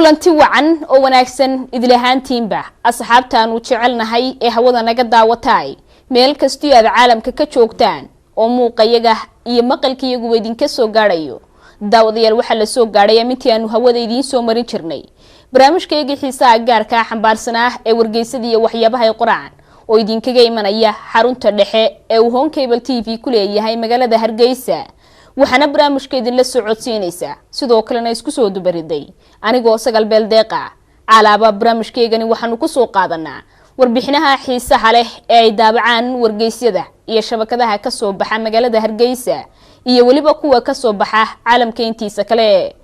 kulanti wacan oo wanaagsan idil ahaantiinba asxaabtaan u jecelnahay ee hawada naga daawatay meel kasta oo caalamka ka joogtaan oo muuqayaga iyo maqalkiyagu idinka soo gaarayo daawadayaal waxa la soo gaaray intii aanu hawada idin soo marin jirnay barnaamijkayga xiisaha gaarka xambaarsanaa ee wargeysadii iyo waxyaabaha ay qoraan oo idinkaga imanaya xarunta dhexe ee uu Home Cable TV ku leeyahay magaalada Hargeysa waxana barnaamijkeedin la socodsiinaysa sidoo kalena isku soo dubariday anigoo sagal beel deeqa alaaba barnaamijkeegani waxaanu ku soo qaadanaa warbixinaha xiisaha leh ee ay daabacaan wargeysyada iyo shabakadaha ka soo baxa magaalada Hargeysa iyo waliba kuwa ka soo baxa caalamka intiisa kale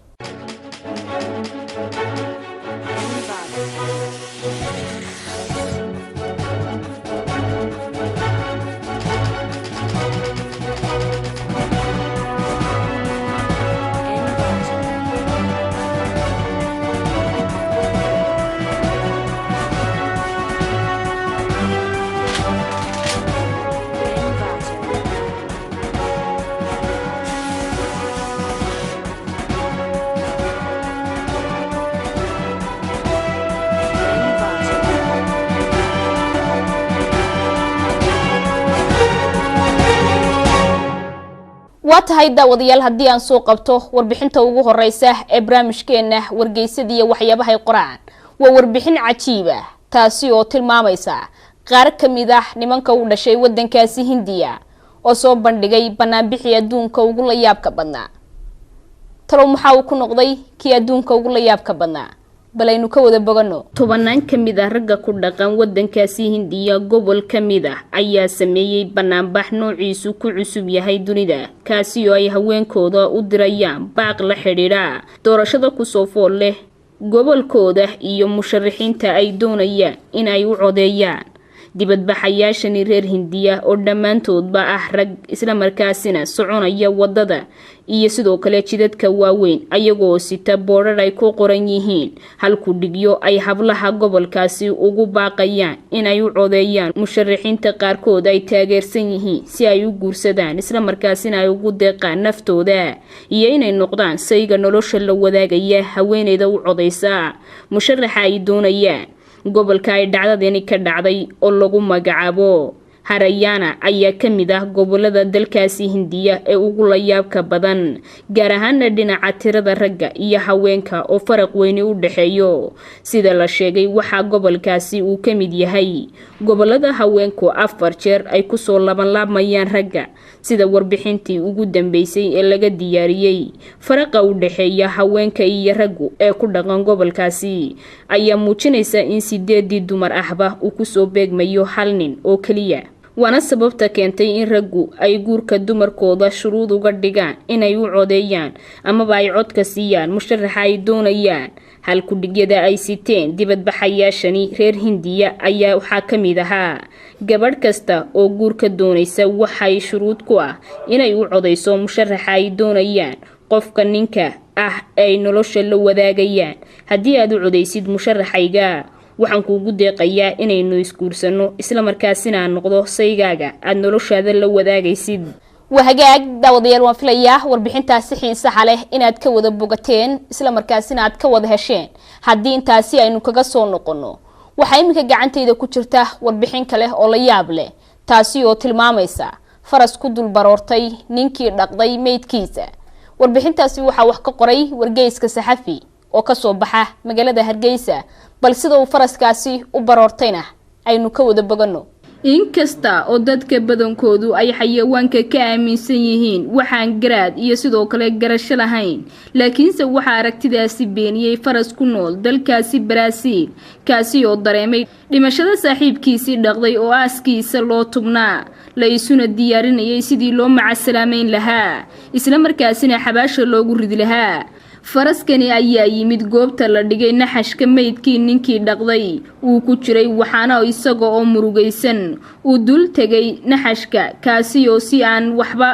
watahay daawadayaal hadii aan soo qabto warbixinta ugu horeysa ee barnaamijkeena wargeysadii iyo waxyaabaha ay qoraan waa warbixin cajiib ah taasi oo tilmaamaysa qaar kamid ah nimanka u dhashay wadankaasi Hindiya oo soo bandhigay banaanbixi adduunka ugu la yaabka badnaa talo maxaa uu ku noqday kii adduunka ugu la yaabka badnaa balaynu ka wada bogano tobanaan kamid ah ragga ku dhaqan wadankaasi Hindiya gobol kamid ah ayaa sameeyay banaanbax noociisu ku cusub yahay dunida kaasi oo ay haweenkooda u dirayaan baaq la xiriira doorashada ku soo fool leh gobolkooda iyo musharaxiinta ay doonayaan in ay u codeeyaan dibadbaxayaashani reer Hindiya oo dhamaantoodba ah rag isla markaasina soconaya wadada iyo sidoo kale jidadka waaweyn ayagoo sita boorar ay ku qoran yihiin halku dhigyo ay hablaha gobolkaasi ugu baaqayaan in ay u codeeyaan musharaxiinta qaarkood ay taageersan yihiin si ay u guursadaan isla markaasina ay ugu deeqaan naftooda iyo inay noqdaan sayga nolosha la wadaagaya haweeneyda u codeysa musharaxa ay doonayaan gobolka ay dhacdadani ka dhacday oo lagu magacaabo Haryana ayaa kamid ah gobolada dalkaasi Hindiya ee ugu la yaabka badan gaar ahaan dhinaca tirada ragga iyo haweenka oo faraq weyn u dhaxeeyo sida la sheegay waxa gobolkaasi uu kamid yahay gobolada haweenku 4 jeer ay ku soo laabmayaan ragga sida warbixintii ugu dambeysay ee laga diyaariyay faraqa u dhaxeeya haweenka iyo raggu ee ku dhaqan gobolkaasi ayaa muujinaysa in 8 dumar ahba uu ku soo beegmayo hal nin oo kaliya wana sababta keentay in raggu ay guurka dumarkooda shuruud uga dhigaan inay u codeeyaan ama ay codka siiyaan musharaxa ay doonayaan halku dhigyada ay siteen dibadbaxayaashani reer Hindiya ayaa waxa kamid ahaa gabadh kasta oo guurka doonaysa waxay shuruud ku ah inay u codeyso musharaxa ay doonayaan qofka ninka ah ay nolosha la wadaagayaan hadii aad u codeysid musharaxayga waxaan kuugu deeqayaa inaynu iskuursano isla markaasina noqdo saygaaga aad noloshaada la wadaagaysid wahagaag daawadayaal waan filayaa warbixintaasi xiisaha leh inaad ka wada bogateen isla markaasina aad ka wada hesheen hadii intaasi aynu kaga soo noqono waxa iminka gacantayda ku jirta warbixin kale oo la yaab leh taasi oo tilmaamaysa faras ku dul baroortay ninkii dhaqday meydkiisa warbixintaasi waxa wax ka qoray wargeyska saxafi oo ka soo baxa magaalada Hargeysa bal sida uu faraskaasi u baroortayna aynu ka wada bogano inkasta oo dadka badankoodu ay xayawaanka ka aaminsan yihiin waxaan garaad iyo sidoo kale garasho lahayn laakiinse waxa aragtidaasi beeniyay faras ku nool dalkaasi Brazil kaasi oo dareemay dhimashada saaxiibkiisii dhaqday oo aaskiisa loo tubnaa la isuna diyaarinayay sidii loo macasalaameyn lahaa isla markaasina xabaasha loogu ridi lahaa faraskani ayaa yimid goobta la dhigay naxashka meydkii ninkii dhaqday uu ku jiray waxaana isaga oo murugaysan uu dul tagay naxashka kaasi oo si aan waxba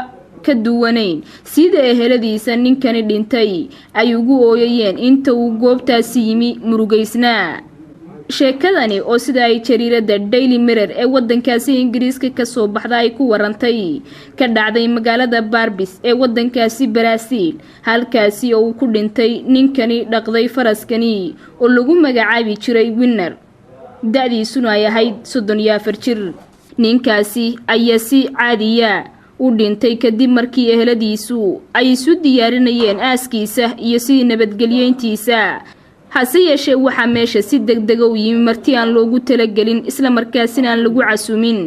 ka duwanayn sida eheladiisa ninkani dhintay ay ugu ooyayeen inta uu goobtaasi yimi murugaysnaa sheekadani oo sida ay jariirada Daily Mirror ee wadankaasi Ingiriiska ka soo baxday ay ku warantay ka dhacday magaalada Barbis ee wadankaasi Brazil halkaasi oo uu ku dhintay ninkani dhaqday faraskani oo lagu magacaabi jiray Winner da'diisuna ay ahayd 34 jir ninkaasi ayaa si caadiya u dhintay kadib markii eheladiisu ay isu diyaarinayeen aaskiisa iyo si nabadgelyeyntiisa hase yeeshee waxaa meesha si degdeg u yimi martii aan loogu talagelin isla markaasina aan lagu casuumin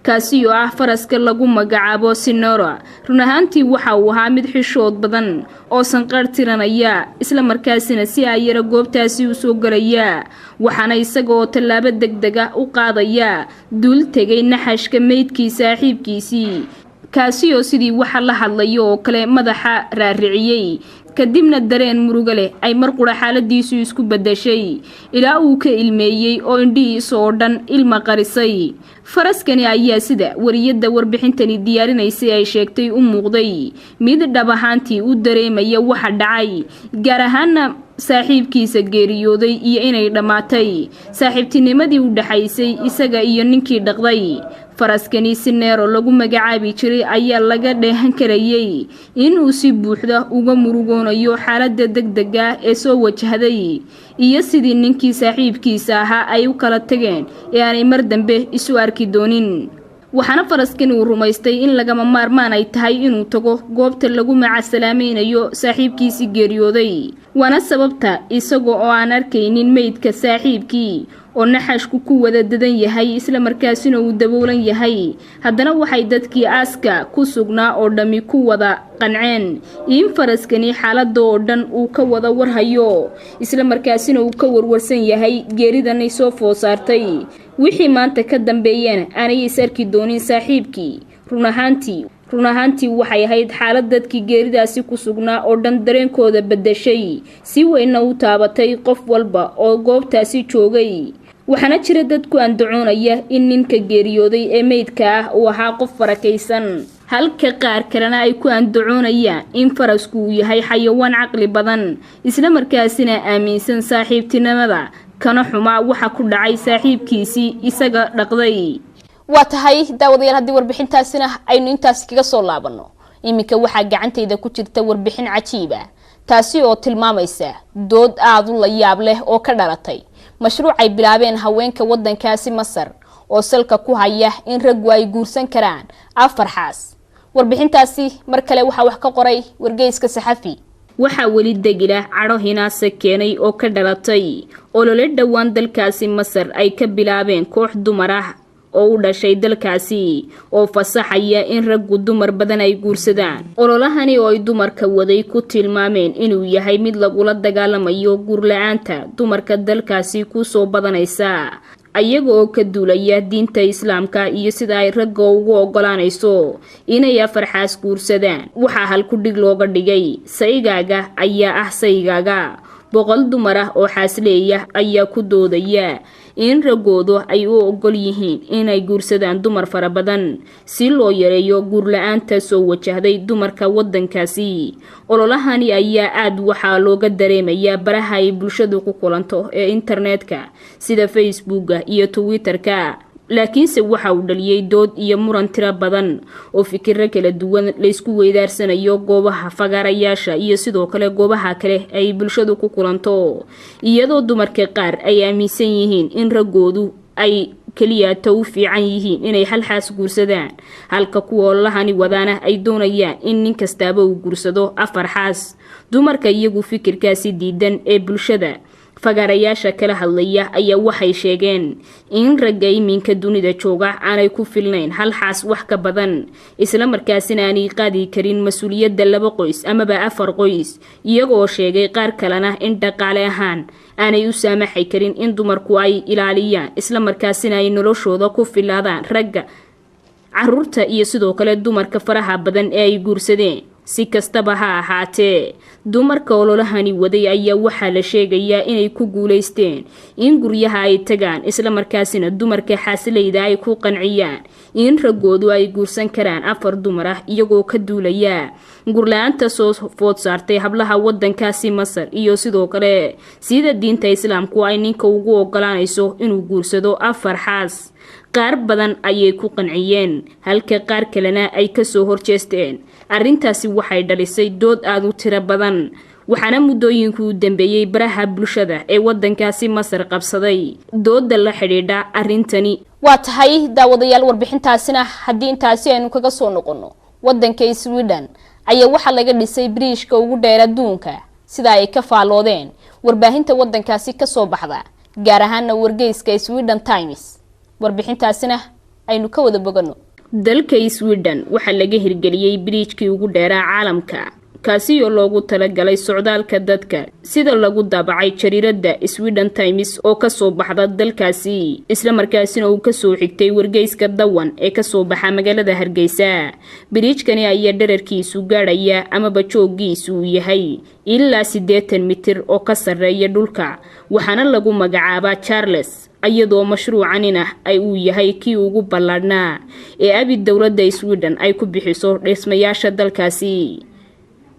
kaasi oo ah faraska lagu magacaabo Sinora run ahaantii waxa uu ahaa mid xishood badan oo sanqar tiranaya isla markaasina si ay yara goobtaasi u soo galaya waxaana isagoo tallaabo degdeg ah u qaadaya dul tegay naxashka meydkii saaxiibkiisii kaasi oo sidii waxa la hadlayo oo kale madaxa raariciyay kadibna dareen muruga leh ay mar qura xaaladiisu isku bedeshay ilaa uu ka ilmeeyay oo indhihiisa oo dhan ilma qarisay faraskani ayaa sida wariyada warbixintani diyaarinaysay ay sheegtay u muuqday mid dhab ahaantii u dareemaya waxa dhacay gaar ahaan saaxiibkiisa geeriyooday iyo inay dhamaatay saaxiibtinimadii u dhaxaysay isaga iyo ninkii dhaqday faraskani Sinero lagu magacaabi jiray ayaa laga dheehan karayay inuu si buuxda uga murugoonayo xaaladda degdega ee soo wajahday iyo sidii ninkii saaxiibkiisa ahaa ay u kala tageen ee aanay mar dambe isu arki doonin waxaana faraskani uu rumaystay in lagama maarmaan ay tahay inuu tago goobta lagu macasalaamaynayo saaxiibkiisii geeriyooday waana sababta isagoo oo aan arkaynin meydka saaxiibkii oo naxashku ku wada dadan yahay isla markaasina uu daboolan yahay haddana waxay dadkii aaska ku sugnaa oo dhami ku wada qanceen in faraskani xaaladda oo dhan uu ka wada warhayo isla markaasina uu ka warwarsan yahay geeridanay soo foosaartay wixii maanta ka dambeeyana aanay is arki doonin saaxiibkii run ahaantii waxay ahayd xaalad dadkii geeridaasi ku sugnaa oo dhan dareenkooda bedeshay si weyna u taabatay qof walba oo goobtaasi joogay waxaana jira dad ku andacoonaya in ninka geeriyooday ee meydka ah uu ahaa qof farakaysan halka qaar kalena ay ku andacoonayaan in farasku uu yahay xayawaan caqli badan isla markaasina aaminsan saaxiibtinimada kana xumaa waxa ku dhacay saaxiibkiisii isaga dhaqday waa tahay daawadayaal haddii warbixintaasina aynu intaas kaga soo laabano iminka waxaa gacantayda ku jirta warbixin cajiib ah taasi oo tilmaamaysa dood aad u la yaab leh oo ka dhalatay mashruuc ay bilaabeen haweenka wadankaasi Masar oo salka ku haya in raggu ay guursan karaan 4 xaas warbixintaasi mar kale waxa wax ka qoray wargeyska Saxafi waxa wali degila caro hinaasa keenay oo ka dhalatay olole dhawaan dalkaasi Masar ay ka bilaabeen koox dumar ah oo u dhashay dalkaasi oo fasaxaya in raggu dumar badan ay guursadaan ololahani oo ay dumarka waday ku tilmaameen inuu yahay mid lagula dagaalamayo guur la'aanta dumarka dalkaasi ku soo badanaysa ayaga oo ka duulaya diinta islaamka iyo sida ay ragga ugu ogolaanayso inay 4 xaas guursadaan waxa hal ku dhig looga dhigay saygaaga ayaa ah saygaaga boqol dumar ah oo xaasleeya ayaa ku doodaya in ragoodu ay u ogol yihiin inay guursadaan dumar fara badan si loo yareeyo guur la'aanta soo wajahday dumarka wadankaasi ololahani ayaa aad waxa looga dareemayaa baraha ay bulshadu ku kulanto ee internetka sida Facebook iyo Twitter-ka laakiinse waxa uu dhaliyay dood iyo muran tira badan oo fikirro kala duwan la isku weydaarsanayo goobaha fagaarayaasha iyo sidoo kale goobaha kale ay bulshadu ku kulanto iyadoo dumarka qaar ay aaminsan yihiin in ragoodu ay kaliya taw fiican yihiin inay hal xaas guursadaan halka kuwa lahani wadaana ay doonayaan in nin kastaaba uu guursado 4 xaas dumarka iyagu fikirkaasi diidan ee bulshada fagaarayaasha kala hadlaya ayaa waxay sheegeen in ragga iminka dunida jooga aanay ku filnayn hal xaas wax ka badan isla markaasina aanay qaadi karin mas'uuliyadda 2 qoys ama 4 qoys iyagoo sheegay qaar kalena in dhaqaale ahaan aanay u saamaxay karin in dumarku ay ilaaliyaan isla markaasina ay noloshooda ku filaadaan ragga caruurta iyo sidoo kale dumarka faraha badan ee ay guursadeen si kastaba ha ahaatee dumarka ololahani waday ayaa waxaa la sheegayaa inay ku guulaysteen in guryaha ay tagaan isla markaasina dumarka xaasileyda ay ku qanciyaan in ragoodu ay guursan karaan 4 dumar ah iyagoo ka duulaya gurlaanta soo food saartay hablaha wadankaasi Masar iyo sidoo kale sida diinta islaamku ay ninka ugu ogolaanayso inuu guursado 4 xaas qaar badan ayay ku qanciyeen halka qaar kalena ay ka soo horjeesteen arrintaasi waxay dhalisay dood aad u tiro badan waxaana muddooyinkii u dambeeyay baraha bulshada ee wadankaasi Masar qabsaday dooda la xidhiidha arrintani waa tahay daawadayaal warbixintaasina haddii intaasi aynu kaga soo noqono wadanka Sweden ayaa waxa laga dhisay bridge-ka ugu dheer adduunka sida ay ka faaloodeen warbaahinta wadankaasi ka soo baxda gaar ahaan wargeyska Sweden Times warbixintaasina aynu ka wada bogano dalka Sweden waxa laga hirgeliyay bridge-kii ugu dheeraa caalamka kaasi oo loogu talagalay socdaalka dadka sida lagu daabacay jariirada Sweden Times oo ka soo baxda dalkaasi isla markaasina uu ka soo xigtay wargeyska Dawan ee ka soo baxa magaalada Hargeysa bridge-kani ayaa dhererkiisu gaadhaya ama bajoogiisu yahay ilaa 80 mitir oo ka sareeya dhulka waxaana lagu magacaabaa Charles ayadoo mashruucanina ay uu yahay kii ugu ballaadhnaa ee abi dawladda Sweden ay ku bixiso dhismayaasha dalkaasi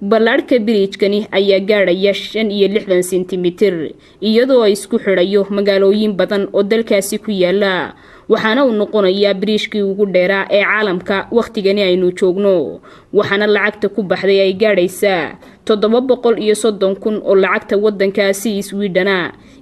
ballaadhka bridge-kani ayaa gaadhaya 65 sentimitir iyadoo ay isku xidhayo magaalooyin badan oo dalkaasi ku yaala waxaana uu noqonayaa bridge-kii ugu dheeraa ee caalamka waqtigani aynu joogno waxaana lacagta ku baxday ay gaadhaysaa 730,000 oo lacagta wadankaasi Sweden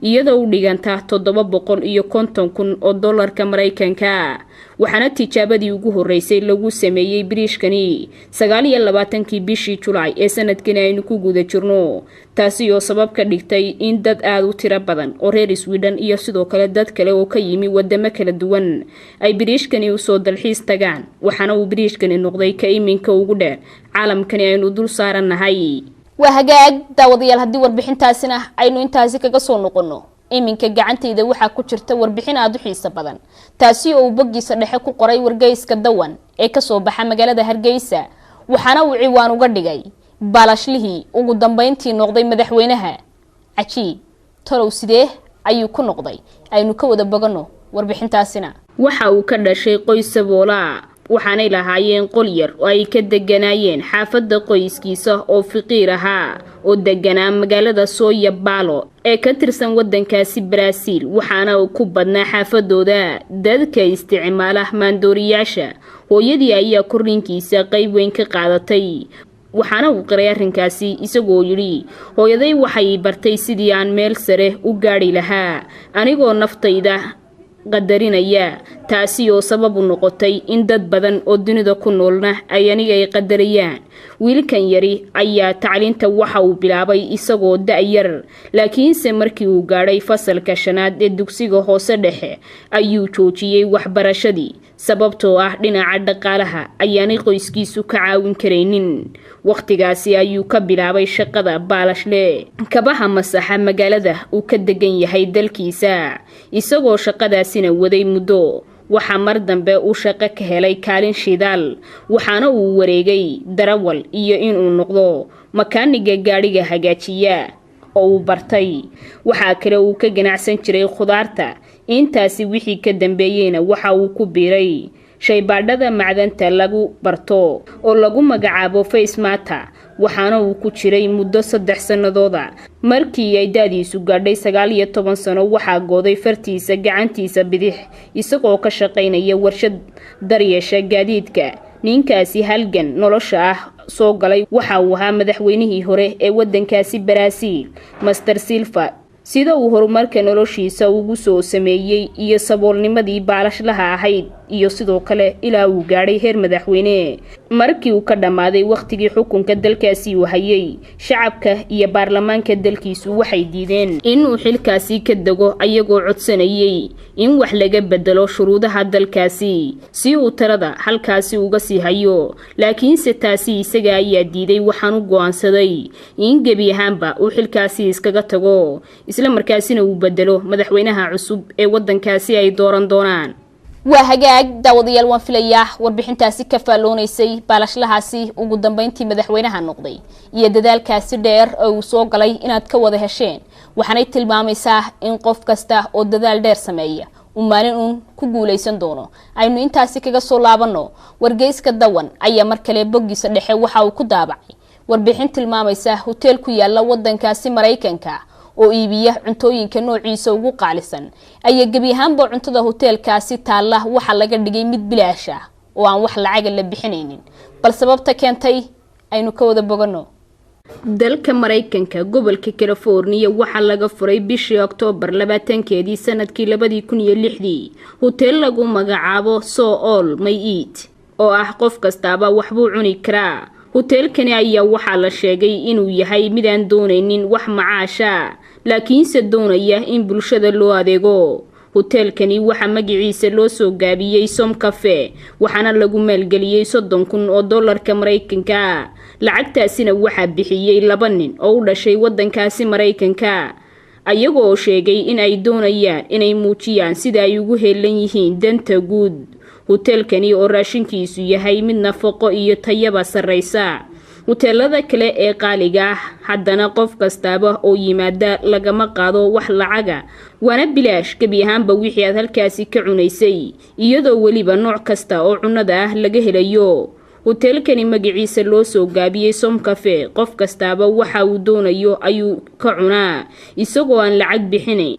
iyadoo u dhiganta 750,000 oo dollarka Mareykanka waxaana tijaabadii ugu horeysay lagu sameeyay bridge-kani 29 bishii July ee sanadkan aynu ku guda jirno taasi oo sabab ka dhigtay in dad aad u tiro badan oo reer Sweden iyo sidoo kale dad kale oo ka yimi wadamo kala duwan ay bridge-kani u soo dalxiis tagaan waxaana uu bridge-kani noqday ka iminka ugu dheer caalamkani aynu dul saaranahay waa hagaag daawadayaal haddii warbixintaasina aynu intaasi kaga soo noqono iminka gacantayda waxaa ku jirta warbixin aad u xiiso badan taasi oo boggiisa dhexe ku qoray wargeyska Dawan ee ka soo baxa magaalada Hargeysa waxaana uu ciwaan uga dhigay baalashlihii ugu dambeyntii noqday madaxweynaha cajiib talow sidee ayuu ku noqday aynu ka wada bogano warbixintaasina waxa uu ka dhashay qoys saboola waxaanay lahaayeen qol yar oo ay ka deganayeen xaafadda qoyskiisa oo fiqiir ahaa oo deganaa magaalada São Paulo ee ka tirsan wadankaasi Brazil waxaana uu ku badnaa xaafadooda dadka isticmaala maandooriyaasha hooyadii ayaa korriinkiisa qayb weyn ka qaadatay waxaana uu qiray arrinkaasi isagoo yiri hooyaday waxay bartay sidii aan meel sare u gaari lahaa anigoo naftayda qadarinaya taasi oo sabab u noqotay in dad badan oo dunida ku noolna ay aniga ay qadariyaan wiilkan yari ayaa tacliinta waxa uu bilaabay isagoo da'yar laakiinse markii uu gaadhay fasalka 5aad ee dugsiga hoose dhexe ayuu joojiyay waxbarashadii sababtoo ah dhinaca dhaqaalaha ayaanay qoyskiisu ka caawin kareynin waqtigaasi ayuu ka bilaabay shaqada baalashle kabaha masaxa magaalada uu ka degan yahay dalkiisa isagoo shaqadaasina waday muddo waxa mar dambe uu shaqo ka helay kaalin shidaal waxaana uu wareegay darawal iyo inuu noqdo makaaniga gaariga hagaajiya oo uu bartay waxa kale uu ka ganacsan jiray khudaarta intaasi wixii ka dambeeyayna waxa uu ku biiray shaybaadhada macdanta lagu barto oo lagu magacaabo face matter waxaana uu ku jiray muddo 3 sanadooda markii ay daadiisu gaadhay 19 sano waxa gooday fartiisa gacantiisa bidix isagoo ka shaqeynaya warshad daryeesha gaadiidka ninkaasi halgan nolosha ah soo galay waxa uu ahaa madaxweynihii hore ee wadankaasi Brazil Master Silva sida uu horumarka noloshiisa ugu soo sameeyay iyo saboolnimadii baalashlaha ahayd iyo sidoo kale ilaa uu gaadhay heer madaxweyne markii uu ka dhamaaday waqtigii xukunka dalkaasi uu hayay shacabka iyo baarlamaanka dalkiisu waxay diideen inuu xilkaasi ka dago ayagoo codsanayay in wax laga bedelo shuruudaha dalkaasi si uu tarada halkaasi uga sii hayo laakiinse taasi isaga ayaa diiday waxaan u go'aansaday in gebi ahaanba uu xilkaasi iskaga tago isla markaasina uu bedelo madaxweynaha cusub ee wadankaasi ay dooran doonaan waa hagaag daawadayaal waan filayaa warbixintaasi ka faaloonaysay baalashlahaasi ugu dambeyntii madaxweynaha noqday iyo dadaalkaasi dheer oo uu soo galay inaad ka wada hesheen waxaanay tilmaamaysaa in qof kasta oo dadaal dheer sameeya uu maalin uun ku guuleysan doono aynu intaasi kaga soo laabano wargeyska dawan ayaa mar kale boggiisa dhexe waxa uu ku daabacay warbixin tilmaamaysa hotel ku yaala wadankaasi Mareykanka oo iibiya cuntooyinka noociisa ugu qaalisan ayaa gabi ahaanba cuntada hotelkaasi taala waxa laga dhigay mid bilaash ah oo aan wax lacag la bixinaynin bal sababta keentay aynu ka wada bogano dalka Mareykanka gobolka California waxa laga furay bishii October 20-keedii sanadkii 2006 hotel lagu magacaabo So All May Eat oo ah qof kastaaba waxbuu cuni karaa hotelkani ayaa waxa la sheegay inuu yahay mid aan doonaynin wax macaasha laakiin se doonaya in bulshada loo adeego hotelkani waxa magaciisa loo soo gaabiyay Som Cafe waxaana lagu maalgeliyay $30,000 Mareykanka lacagtaasina waxa bixiyay 2 nin oo u dhashay wadankaasi Mareykanka ayagoo sheegay in ay doonayaan inay muujiyaan sida ay ugu heelan yihiin danta guud hotelkani oo raashinkiisu yahay mid nafaqo iyo tayaba sareysa hotelada kale ee qaaliga ah haddana qof kastaaba oo yimaada lagama qaado wax lacaga waana bilaash gabi ahaanba wixii aad halkaasi ka cunaysay iyadoo waliba nooc kasta oo cunada ah laga helayo hotelkani magaciisa loo soo gaabiyay Som Cafe qof kastaaba waxa uu doonayo ayuu ka cunaa isagoo aan lacag bixinayn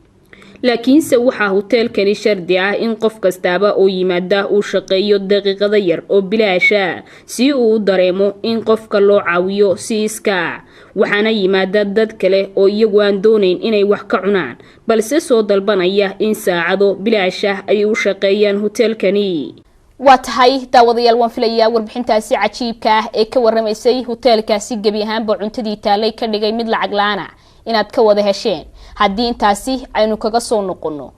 laakiin se waxa hotelkani shardi ah in qof kastaaba oo yimaada uu shaqeeyo daqiiqada yar oo bilaasha si uu dareemo in qofka loo caawiyo si iska waxaana yimaada dad kale oo iyagu aan doonayn inay wax ka cunaan balse soo dalbanaya in saacado bilaasha ay u shaqeeyaan hotelkani waa tahay daawadayaal waan filayaa warbixintaasi cajiibka ah ee ka warramaysay hotelkaasi gabi ahaanba cuntadii taalay ka dhigay mid lacag la'aan ah inaad ka wada hesheen haddii intaasi aynu kaga soo noqono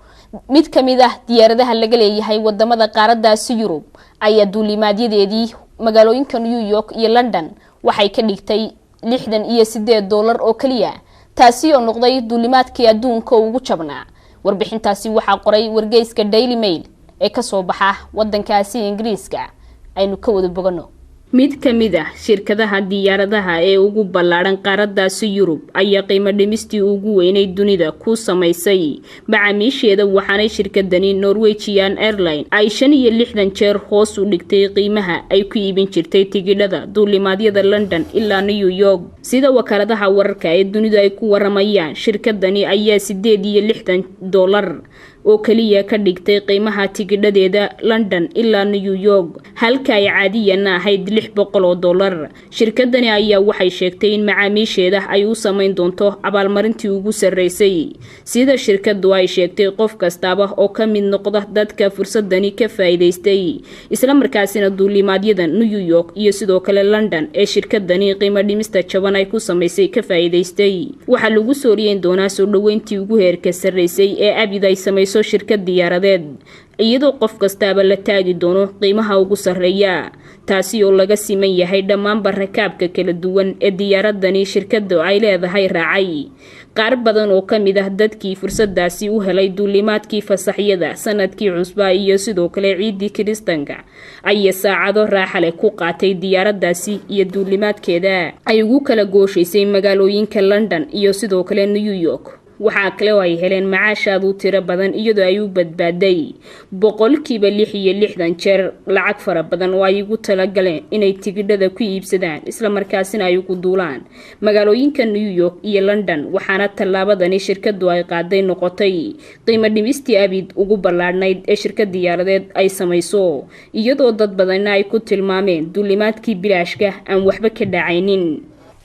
mid kamid ah diyaaradaha laga leeyahay wadamada qaaradaasi Yurub ayaa duulimaadyadeedii magaalooyinka New York iyo London waxay ka dhigtay $68 oo kaliya taasi oo noqday duulimaadkii adduunka ugu jabnaa warbixintaasi waxa qoray wargeyska Daily Mail ee ka soo baxa wadankaasi Ingiriiska aynu ka wada bogano mid kamid ah shirkadaha diyaaradaha ee ugu ballaaran qaaradaasi Yurub ayaa qiimo dhimistii ugu weynay dunida ku samaysay macaamiisheeda waxaanay shirkadani Norwegian Airlines ay 65 jeer hoos u dhigtay qiimaha ay ku iibin jirtay tigidhada duulimaadyada London ilaa New York sida wakaaladaha wararka ee dunida ay ku waramayaan shirkadani ayaa $68 oo kaliya ka dhigtay qiimaha tigidhadeeda London ilaa New York halka ay caadiyan ahayd $600 shirkadani ayaa waxay sheegtay in macaamiisheeda ay u sameyn doonto abaalmarintii ugu sareysay sida shirkadu ay sheegtay qof kastaaba oo ka mid noqda dadka fursadani ka faa'iideystay isla markaasina duulimaadyada New York iyo sidoo kale London ee shirkadani qiimo dhimista jaban ay ku sameysay ka faa'iideystay waxa lagu soo riyeyn doonaa soo dhaweyntii ugu heerka sareysay ee abid ay sameysay shirkad diyaaradeed iyadoo qof kastaaba la taagi doono qiimaha ugu sareeya taasi oo laga siman yahay dhammaan rakaabka kala duwan ee diyaaradani shirkadu ay leedahay raacay qaar badan oo kamid ah dadkii fursadaasi u helay duulimaadkii fasaxyada sanadkii cusba iyo sidoo kale ciidii Kiristaanka ay saacado raaxa leh ku qaatay diyaaradaasi iyo duulimaadkeeda ay ugu kala gooshaysay magaalooyinka London iyo sidoo kale New York waxa kale oo ay heleen macaashaad u tiro badan iyadoo ay u badbaaday 66 jeer lacag fara badan oo ay ugu talagaleen inay tigidhada ku iibsadaan isla markaasina ay ugu duulaan magaalooyinka New York iyo London waxaana tallaabadani shirkadu ay qaaday noqotay qiimo dhimistii abid ugu ballaarnayd ee shirkad diyaaradeed ay samayso iyadoo dad badan ay ku tilmaameen duulimaadkii bilaashka aan waxba ka dhacaynin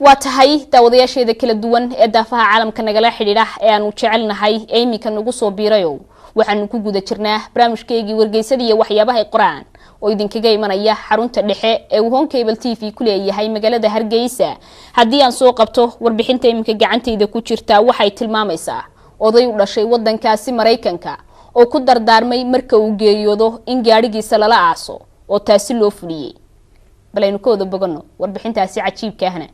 waa tahay daawadayaasheeda kala duwan ee daafaha caalamka nagala xidhiidha ee aanu jecelnahay ee iminka nagu soo biirayo waxaanu ku guda jirnaa barnaamijkeegii wargeysadii iyo waxyaabaha qoraan oo idinkaga imanaya xarunta dhexe ee Home Cable TV ku leeyahay magaalada Hargeysa haddii aan soo qabto warbixinta iminka gacantayda ku jirta waxay tilmaamaysaa oday u dhashay wadankaasi Mareykanka oo ku dardaarmay marka uu geeriyoodo in gaarigiisa lala aaso oo taasi loo fuliyay balaynu ka wada bogano warbixintaasi cajiibka ahna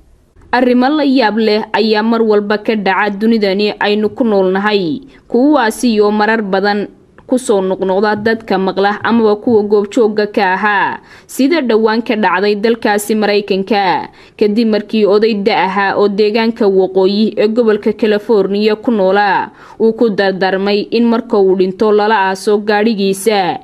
arrimo la yaab leh ayaa mar walba ka dhaca dunidani aynu ku noolnahay kuwaasi oo marar badan kusoo noqnoqda dadka maqla amaba kuwa goobjooga ka ahaa sida dhowaan ka dhacday dalkaasi Mareykanka kadib markii oday da ahaa oo deegaanka waqooyi ee gobolka California ku noolaa uu ku dardarmay in marka uu dhinto lala aaso gaadhigiisa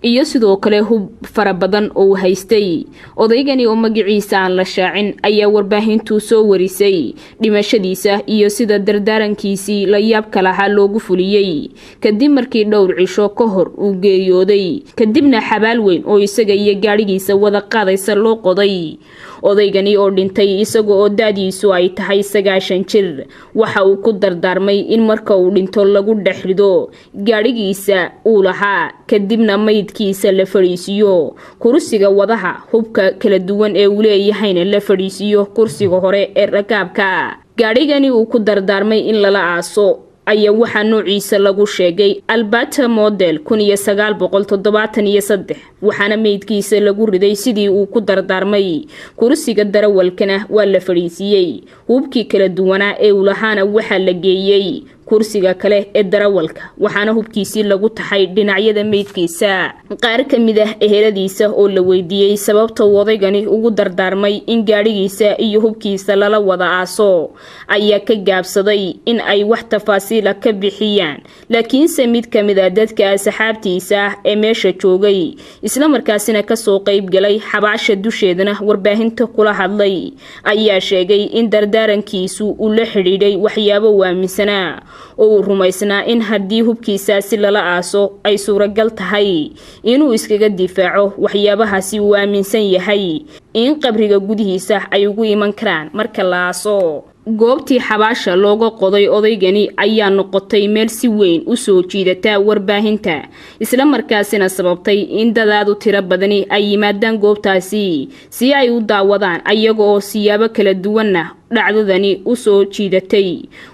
iyo sidoo kale hub fara badan oo haystay odaygani oo magaciisa aan la shaacin ayaa warbaahintu soo warisay dhimashadiisa iyo sida dardaarankiisii la yaab ka lahaa loogu fuliyay kadib markii dhowr cisho ka hor uu geeriyooday kadibna xabaal weyn oo isaga iyo gaadhigiisa wada qaadaysa loo qoday odaygani oo dhintay isaga oo daadiisu ay tahay 90 jir waxa uu ku dardaarmay in marka uu dhinto lagu dhaxrido gaadhigiisa uu lahaa kadibna maydkiisa la fariisiyo kursiga wadaha hubka kala duwan ee uu leeyahayna la fariisiyo kursiga hore ee rakaabka gaadhigani uu ku dardaarmay in lala aaso ayaa waxa noociisa lagu sheegay Alberta model 1973 waxaana meydkiisa lagu riday sidii uu ku dardaarmay kursiga darawalkana waa la fariisiyay hubkii kala duwanaa ee uu lahaana waxa la geeyay kursiga kale ee darawalka waxaana hubkiisii lagu taxay dhinacyada meydkiisa qaar ka mid ah eheladiisa oo la weydiiyay sababta odaygani ugu dardaarmay in gaadhigiisa iyo hubkiisa lala wada aaso ayaa ka gaabsaday in ay wax tafaasiil ka bixiyaan laakiin mid ka mid ah dadka asxaabtiisa ee meesha joogay isla markaasina ka soo qayb galay xabaasha dusheedana warbaahinta kula hadlay ayaa sheegay in dardaarankiisu uu la xiriiray waxyaabo waamisanaa oo rumaysnaa in haddii hubkiisaasi lala aaso ay suuragal tahay inuu iskaga difaaco waxyaabahaasi uu aaminsan yahay in qabriga gudihiisa ay ugu iman karaan marka la aaso goobtii xabaasha looga qoday odaygani ayaa noqotay meel si weyn u soo jiidata warbaahinta isla markaasina sababtay in dadaadu tiro badani ay yimaadaan goobtaasi si ay u daawadaan ayaga oo siyaabo kala duwanna dhacdadani u soo jiidatay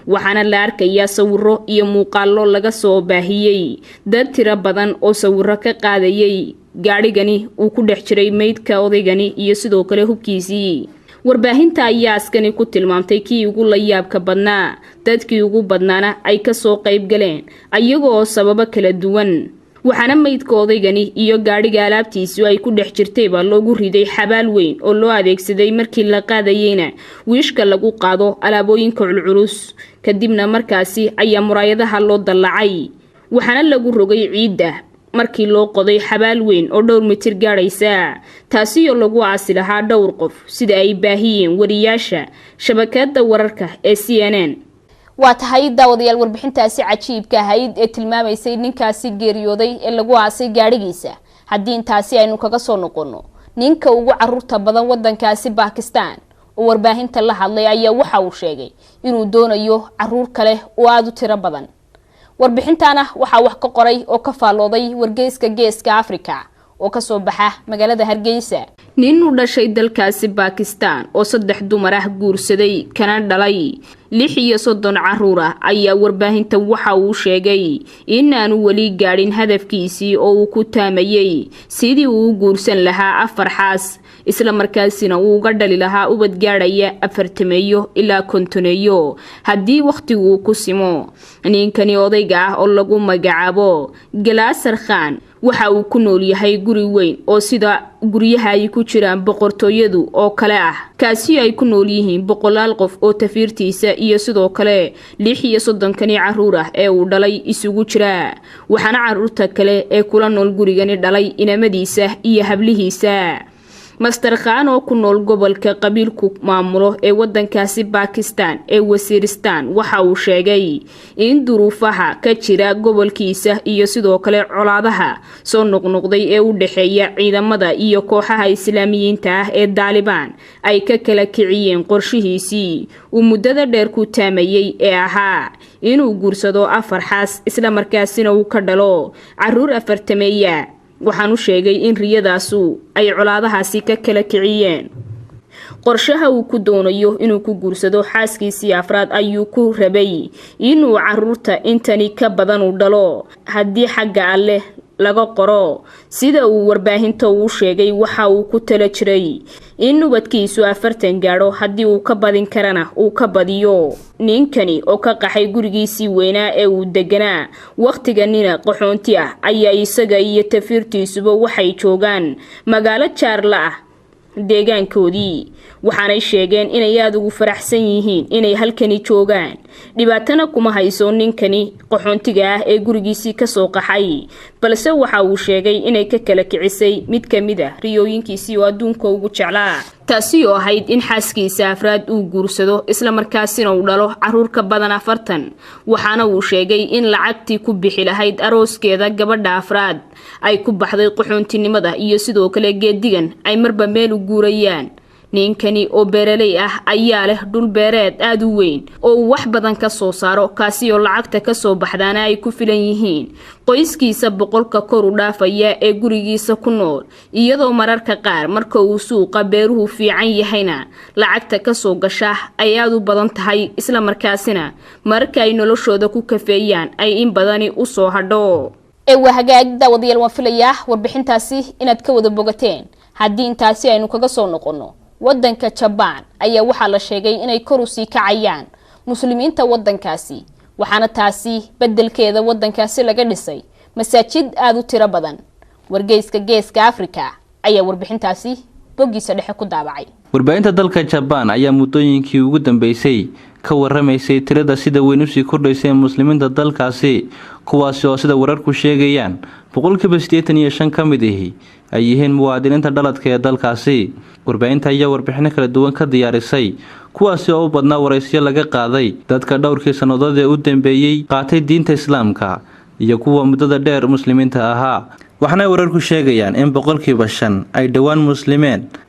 waxaana la arkayaa sawirro iyo muuqaallo laga soo baahiyay dad tiro badan oo sawirro ka qaadayay gaadhigani uu ku dhex jiray meydka odaygani iyo sidoo kale hubkiisii warbaahinta ayaa askani ku tilmaamtay kii ugu la yaabka badnaa dadkii ugu badnaana ay ka soo qayb galeen ayaga oo sababo kala duwan waxaana meydka odaygani iyo gaadhiga alaabtiisu ay ku dhex jirtayba loogu riday xabaal weyn oo loo adeegsaday markii la qaadayayna wiishka lagu qaado alaabooyinka culculus kadibna markaasi ayaa muraayadaha loo dallacay waxaana lagu rogay ciidda markii loo qoday xabaal weyn oo dhowr mitir gaadhaysa taasi oo lagu aasi lahaa dhowr qof sida ay baahiyeen wariyaasha shabakada wararka ee CNN waa tahay daawadayaal warbixintaasi cajiibka ahayd ee tilmaamaysay ninkaasi geeriyooday ee lagu aasay gaadhigiisa haddii intaasi aynu kaga soo noqono ninka ugu carruurta badan wadankaasi Pakistan oo warbaahinta la hadlay ayaa waxa uu sheegay inuu doonayo carruur kale oo aad u tiro badan warbixintana waxa wax ka qoray oo ka faalooday wargeyska Geeska Afrika oo ka soo baxa magaalada Hargeysa nin u dhashay dalkaasi Pakistan oo 3 dumar ah guursaday kana dhalay 36 carruur ah ayaa warbaahinta waxa uu sheegay in aanu wali gaadhin hadafkiisii oo uu ku taamayay sidii uu guursan lahaa 4 xaas isla markaasina uu uga dhali lahaa ubad gaadhaya 40 ilaa 50 haddii waqtigu ku simo ninkani odayga ah oo lagu magacaabo Galaasar Khan waxa uu ku nool yahay guri weyn oo sida guryaha ay ku jiraan boqortooyadu oo kale ah kaasi ay ku nool yihiin boqolaal qof oo tafiirtiisa iyo sidoo kale 36 carruur ah ee uu dhalay isugu jira waxaana carruurta kale ee kula nool gurigani dhalay inamadiisa iyo hablihiisa Master Khan oo ku nool gobolka qabiilku maamulo ee wadankaasi Pakistan ee Waziristan waxa uu sheegay in duruufaha ka jira gobolkiisa iyo sidoo kale colaadaha soo noqnoqday ee u dhaxeeya ciidamada iyo kooxaha Islaamiyiinta ah ee Taliban ay ka kala kiciyeen qorshihiisii uu muddada dheer ku taamayay ee ahaa inuu guursado 4 xaas isla markaasina uu ka dhalo carruur 40 waxaanu sheegay in riyadaasu ay colaadahaasi ka kala kiciyeen qorshaha uu ku doonayo inuu ku guursado xaaskiisii afraad ayuu ku rabay inuu carruurta intani ka badan u dhalo haddii xagga alle laga qoro sida uu warbaahinta uu sheegay waxa uu ku tala jiray in nubadkiisu 40 gaadho haddii uu ka badin karana uu ka badiyo ninkani oo ka qaxay gurigiisii weynaa ee uu deganaa waqtiganina qaxoonti ah ayaa isaga iyo tafiirtiisuba waxay joogaan magaalo jaarla ah deegaankoodii waxaanay sheegeen inay aad ugu faraxsan yihiin inay halkani joogaan dhibaatana kuma hayso ninkani qaxoontiga ah ee gurigiisii ka soo qaxay balse waxa uu sheegay inay ka kala kicisay mid ka mid ah riyooyinkiisii oo adduunka ugu jeclaa taasi oo ahayd in xaaskiisa afraad uu guursado isla markaasina uu dhalo caruur ka badan 40 waxaana uu sheegay in lacagtii ku bixi lahayd arooskeeda gabadha afraad ay ku baxday qaxoontinimada iyo sidoo kale geedigan ay marba meel u guurayaan ninkani oo beeraley ah ayaa leh dhul beereed aad u weyn oo wax badan ka soo saaro kaasi oo lacagta ka soo baxdaana ay ku filan yihiin qoyskiisa boqolka kor u dhaafaya ee gurigiisa ku nool iyadoo mararka qaar marka uu suuqa beeruhu fiican yahayna lacagta ka soo gasha ay aad u badan tahay isla markaasina marka ay noloshooda ku kafeeyaan ay in badani u soo hadho hagaag daawadayaal waan filayaa warbixintaasi inaad ka wada bogateen haddii intaasi aynu kaga soo noqono wadanka Japan ayaa waxa la sheegay inay kor u sii kacayaan muslimiinta wadankaasi waxaana taasi bedelkeeda wadankaasi laga dhisay masaajid aad u tiro badan wargeyska geeska Afrika ayaa warbixintaasi bogiisa dhexe ku daabacay warbaahinta dalka Japan ayaa muddooyinkii ugu dambeysay ka waramaysay tirada sida weyn u sii kordhaysay muslimiinta dalkaasi kuwaas oo sida wararku sheegayaan 85% ka mid ay yihiin muwaadiniinta dhaladka ee dalkaasi warbaahinta ayaa warbixino kala duwan ka diyaarisay kuwaas oo u badnaa waraysiyo laga qaaday dadka dhowrkii sanadood ee u dambeeyay qaatay diinta islaamka iyo kuwa muddada dheer muslimiinta ahaa waxaana wararku sheegayaan in 5% ay dhawaan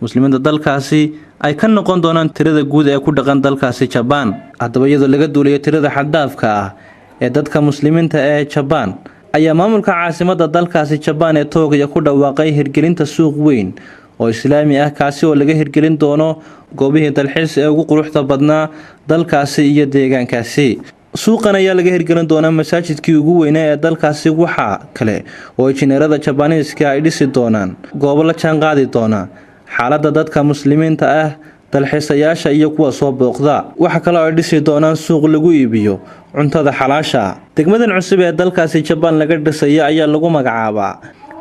muslimiinta dalkaasi ay ka noqon doonaan tirada guud ee ku dhaqan dalkaasi Japan haddaba iyadoo laga duulayo tirada xad dhaafka ah ee dadka muslimiinta ee Japan ayaa maamulka caasimadda dalkaasi Japan ee Tokyo ku dhawaaqay hirgelinta suuq weyn oo islaami ah kaasi oo laga hirgelin doono goobihii dalxiis ee ugu quruxda badnaa dalkaasi iyo deegaankaasi suuqan ayaa laga hirgelin doona masaajidkii ugu weynaa ee dalkaasi waxa kale oo injineerada Japanese ay dhisi doonaan goobo la jaan qaadi doona xaaladda dadka muslimiinta ah dalxiisayaasha iyo kuwa soo booqda waxa kale oo ay dhisi doonaan suuq lagu iibiyo cuntada xalaasha degmadan cusub ee dalkaasi Japan laga dhisay ayaa lagu magacaabaa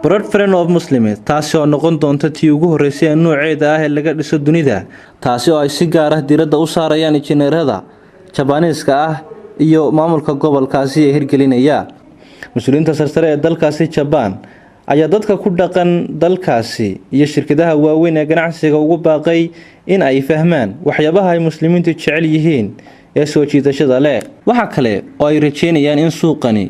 Broad Friend of Muslims taasi oo noqon doonta tii ugu horeysay ee nooceeda ah ee laga dhiso dunida taasi oo ay si gaar ah diiradda u saarayaan injineerada Japanese ah iyo maamulka gobolkaasi ee hirgelinaya mas'uuliyiinta sarsare ee dalkaasi Japan ayaa dadka ku dhaqan dalkaasi iyo shirkadaha waaweyn ee ganacsiga ugu baaqay in ay fahmaan waxyaabaha ay muslimiintu jecel yihiin ee soo jiidashada leh waxa kale oo ay rajeynayaan in suuqani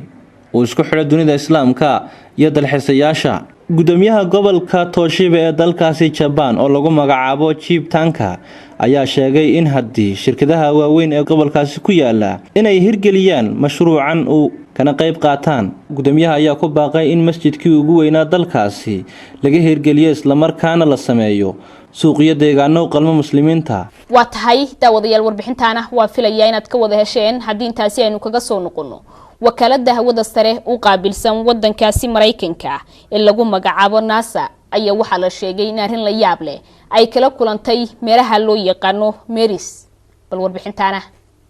uu isku xidho dunida islaamka iyo dalxiisayaasha gudoomiyaha gobolka Toshiba ee dalkaasi Japan oo lagu magacaabo Chief Tanka ayaa sheegay in haddii shirkadaha waaweyn ee gobolkaasi ku yaala inay hirgeliyaan mashruucan uu kana qayb qaataan gudoomiyaha ayaa ku baaqay in masjidkii ugu weynaa dalkaasi laga hirgeliyo isla markaana la sameeyo suuqiyo deegaano qalmo muslimiinta waa tahay daawadayaal warbixintaana waa filayaa inaad ka wada hesheen haddii intaasi aynu kaga soo noqono wakaalada hawada sare u qaabilsan wadankaasi Mareykanka ee lagu magacaabo NASA ayaa waxa la sheegay in arrin la yaab leh ay kala kulantay meeraha loo yaqaano Maris bal warbixintaana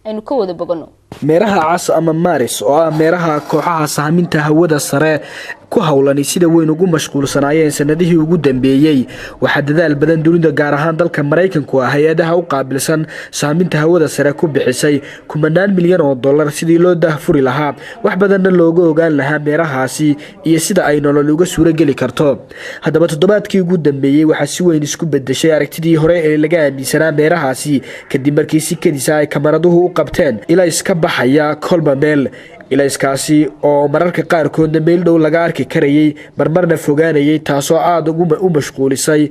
aynu ka wada bogano meeraha cas ama Maris oo ah meeraha kooxaha sahminta hawada sare ku hawlan sida weyn ugu mashquulsanaayeen sanadihii ugu dambeeyay waxa dadaal badan dunida gaar ahaan dalka Mareykanku ah hay'adaha u qaabilsan sahminta hawada sare ku bixisay $10 milyan sidii loo daahfuri lahaa wax badanna looga ogaan lahaa meerahaasi iyo sida ay nolol uga suura gali karto haddaba toddobaadkii ugu dambeeyay waxa si weyn isku bedeshay aragtidii hore ee laga aaminsanaa meerahaasi kadib markii si kadisa ay kameraduhu u qabteen ilaa iska baxaya kolba meel ilayskaasi oo mararka qaar koodna meel dhow laga arki karayay marmarna fogaanayay taasoo aad ugu mashquulisay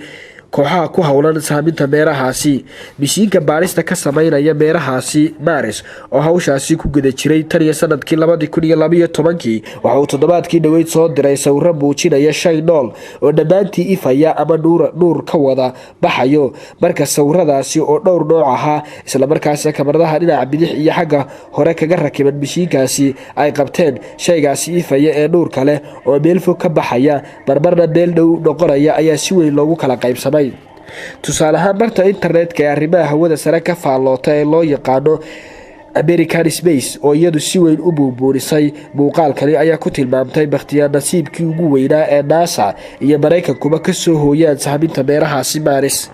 kooxaha ku howlan saaminta beerahaasi. mishiinka baarista ka sameynaya beerahaasi Maris oo hawshaasi ku guda jiray tan iyo sanadkii 2012 waxa uu toddobaadkii dhaweyd soo diray sawirro muujinaya shay nool oo dhammaantii ifaya ama nuur ka wada baxayo. marka sawiradaasi oo dhowr nooc ahaa isla markaasina kamaradaha dhinaca bidix iyo xagga hore kaga rakiban mishiinkaasi ay qabteen shaygaasi ifaya ee nuur kale oo meel fog ka baxaya marmarna meel dhow noqonaya ayaa si weyn loogu kala qaybsamay. tusaale ahaan barta internetka ee arrimaha hawada sare ka faalloota ee loo yaqaano American Space oo iyadu si weyn u buubuurisay muuqaalkani ayaa ku tilmaamtay bakhtiyaar nasiibkii ugu weynaa ee NASA iyo Mareykankuba ka soo hooyaan saaminta beerahaasi Maris.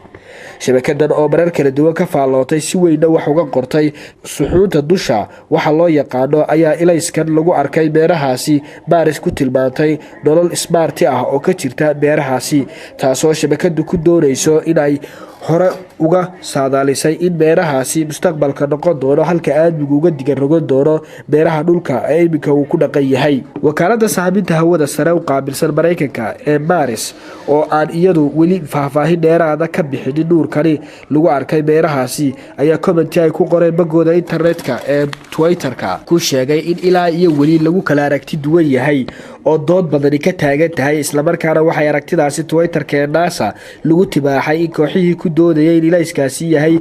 shabakadan oo marar kala duwan ka faallootay si weynna wax uga qortay suxuunta dusha waxa loo yaqaano ayaa ilayskan lagu arkay beerahaasi Maris ku tilmaantay nolol smart ah oo ka jirta beerahaasi, taasoo shabakadu ku doonayso inay hore uga saadaalisay in beerahaasi mustaqbalka noqon doono halka aadmigu uga digan rogan doono beeraha dhulka ee iminka uu ku dhaqan yahay. wakaalada saaminta hawada sare u qaabilsan Mareykanka ee Maris oo aan iyadu weli faahfaahin dheeraada ka bixinin nuurkani lagu arkay beerahaasi ayaa commenti ay ku qoreen bagooda internetka ee Twitterka ku sheegay in ilaa iyo weli lagu kala aragti duwan yahay oo dood badani ka taagan tahay. isla markaana waxay aragtidaasi Twitterka ee NASA lagu tibaaxay in kooxihii ku doodayay in ilayskaasi yahay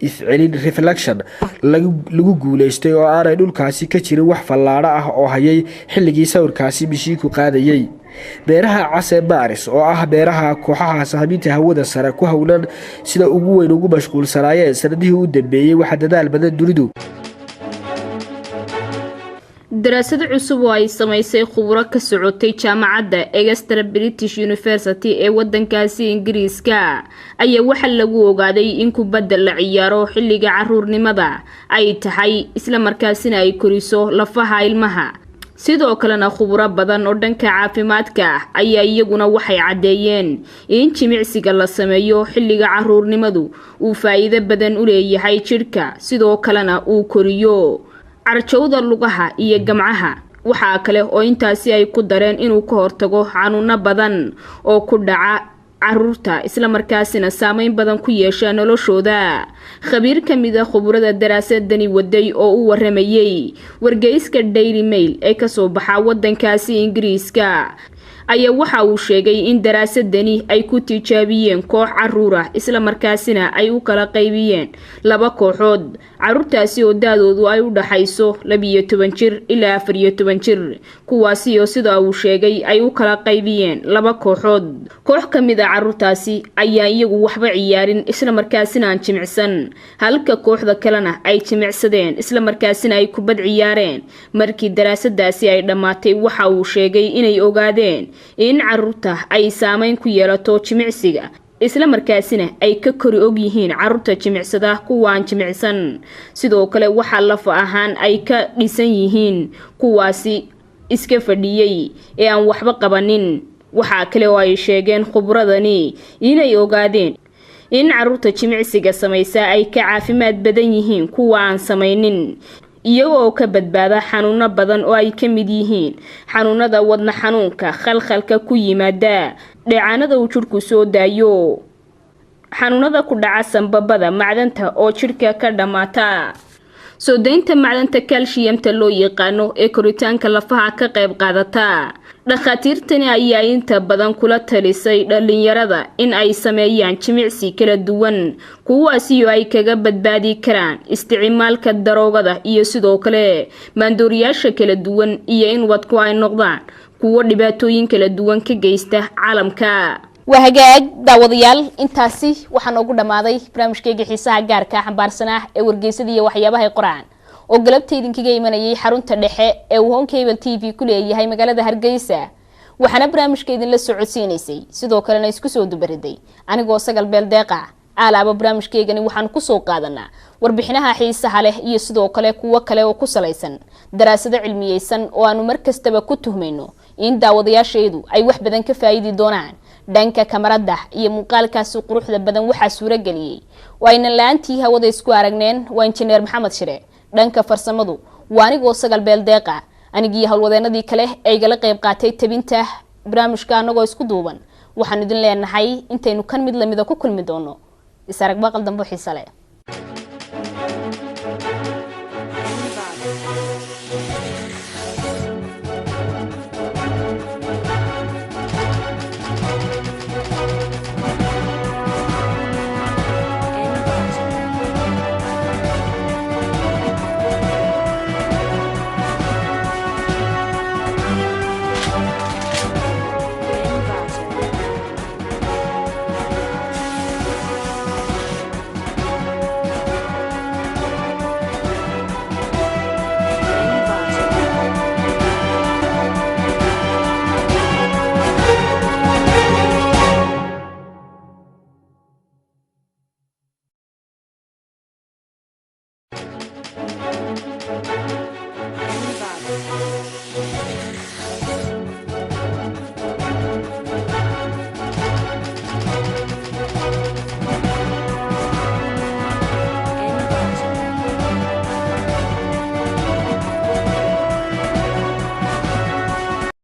iscelin reflection lagu guuleystay oo aanay dhulkaasi ka jirin wax fallaadho ah oo hayay xilligii sawirkaasi mishiinku qaadayay. beeraha cas ee Maris oo ah beeraha kooxaha saaminta hawada sare ku howlan sida ugu weyn ugu mashquulsanaayeen sanadihii u dambeeyay waxa dadaal badan dunidu. daraasad cusub oo ay samaysay khubaro ka socotay jaamacadda Exeter British University ee wadankaasi Ingiriiska ayaa waxa lagu ogaaday in kubadda la ciyaaro xilliga caruurnimada ay tahay isla markaasina ay koriso lafaha ilmaha. sidoo kalena khubaro badan oo dhanka caafimaadka ayaa iyaguna waxay cadeeyeen in jimicsiga la sameeyo xilliga caruurnimadu uu faa'iido badan u leeyahay jirka, sidoo kalena uu koriyo carjowda lugaha iyo gamcaha. waxa kale oo intaasi ay ku dareen inuu ka hortago xanuuno badan oo ku dhaca caruurta isla markaasina saameyn badan ku yeesha noloshooda. khabiir kamid ah khubarada daraasadani waday oo u waramayay wargeyska Daily Mail ee ka soo baxa wadankaasi Ingiriiska ayaa waxa uu sheegay in daraasadani ay ku tijaabiyeen koox caruur ah isla markaasina ay u kala qaybiyeen laba kooxood. caruurtaasi oo daadoodu ay u dhaxayso 12 jir ilaa 14 jir, kuwaasi oo sida uu sheegay ay u kala qaybiyeen laba kooxood. koox kamid ah caruurtaasi ayaa iyagu waxba ciyaarin isla markaasina aan jimicsan, halka kooxda kalena ay jimicsadeen isla markaasina ay kubad ciyaareen. markii daraasadaasi ay dhamaatay waxa uu sheegay inay ogaadeen in caruurta ay saameyn ku yeelato jimicsiga isla markaasina ay ka kori og yihiin caruurta jimicsada kuwaan jimicsan. sidoo kale waxa lafa ahaan ay ka dhisan yihiin kuwaasi iska fadhiyay ee aan waxba qabanin. waxa kale oo ay sheegeen khubradani inay ogaadeen in caruurta jimicsiga samaysa ay ka caafimaad badan yihiin kuwa aan samaynin, iyagoo ka badbaada xanuuno badan oo ay ka mid yihiin xanuunada wadna xanuunka, khalkhalka ku yimaada dheecaanada uu jirku soo daayo, xanuunada ku dhaca sanbabada, macdanta oo jirka ka dhamaata. soo deynta macdanta calciumta loo yaqaano ee koritaanka lafaha ka qayb qaadata. dhakhaatiirtani ayaa inta badan kula talisay dhalinyarada in ay sameeyaan jimicsi kala duwan, kuwaasi oo ay kaga badbaadi karaan isticmaalka daroogada iyo sidoo kale maandooriyaasha kala duwan iyo in wadku ay noqdaan kuwa dhibaatooyin kala duwan ka geysta caalamka. وهجاج داوديال انتاسي waxaan ugu dhamaaday barnaamijkeega xiisaha gaarka xambaarsanaa ee wargeysadii waxyaabaha Quraan oo galabta idinkaga imanayay xarunta dhexe ee Home Cable TV ku leeyahay magaalada Hargeysa. waxaana barnaamijkeedin la socodsiinaysay sidoo kalena isku soo dubariday anigoo sagal beel deeqa. alaaba barnaamijkeegani waxaan ku soo qaadanaa warbixinaha xiisaha leh iyo sidoo kale kuwa kale oo ku salaysan daraasado cilmiyeysan oo aanu markastaba ku tuhmayno in daawadayaasheedu ay wax badan ka faa'iidi doonaan. dhanka kamarada iyo muuqaalkaas quruxda badan waxa suura galiyay wayna laantii hawada isku aragneen waa injineer Maxamed Shire. dhanka farsamadu waa anigoo sagal beel deeqa. anigii hawlwadeenadii kale ay gala qayb qaatay tabinta barnaamijka anagoo isku duuban waxaan idin leenahay intaynu kan mid lamida ku kulmi doono isarag baqal dambo xiisa leh